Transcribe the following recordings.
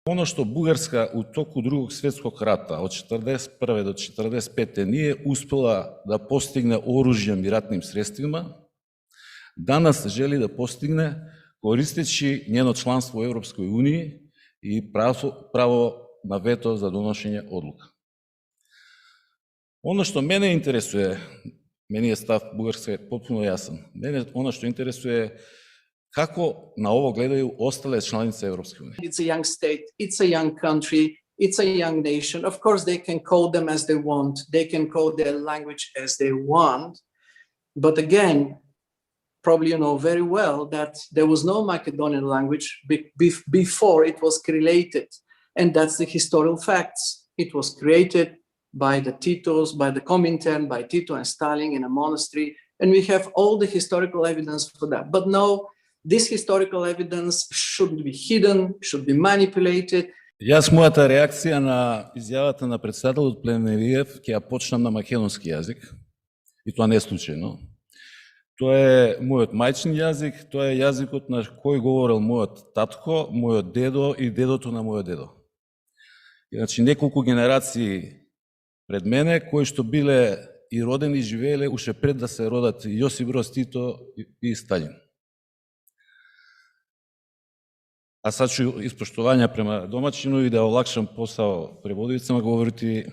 Оно што Бугарска у току Другог светског рата од 41 до 45 nije успела да постигне оружјем и ратним средствима, данас жели да постигне користејќи njeno членство во Европској унiji и право на вето за доношење одлука. Оно што мене интересуе, мениот став Бугарска е потпуно јасен. Мене оно што интересуе како на ово гледају остале членици Европske unije. It's a young state, it's a young country, it's a young nation. Of course, they can call them as they want. They can call their language as they want. But again, probably you know very well that there was no Macedonian language before it was created. And that's the historical facts. It was created by the Titos, by the Comintern, by Tito and Stalin in a monastery. And we have all the historical evidence for that. But no, this historical evidence shouldn't be hidden, should be manipulated. Јас мојата реакција на изјавата на председателот Плевнелиев ќе ја почнам на македонски јазик, и тоа не е случајно. Тоа е мојот мајчин јазик, тоа е јазикот на кој говорел мојот татко, мојот дедо и дедото на мојот дедо. Значи, неколку генерации пред мене, кои што биле и родени и живееле уште пред да се родат Јосип Броз Тито и Сталин. А сачу испоштувања према домаќину и да олакшам посао преводивицама, говорити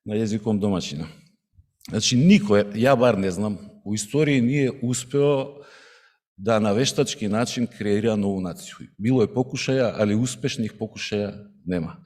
на јазиком домаќина. Значи, никој, ја бар не знам, у историја nije успео да на вештачки начин креира нову нацiju. Било е покушаја, али успешних покушаја нема.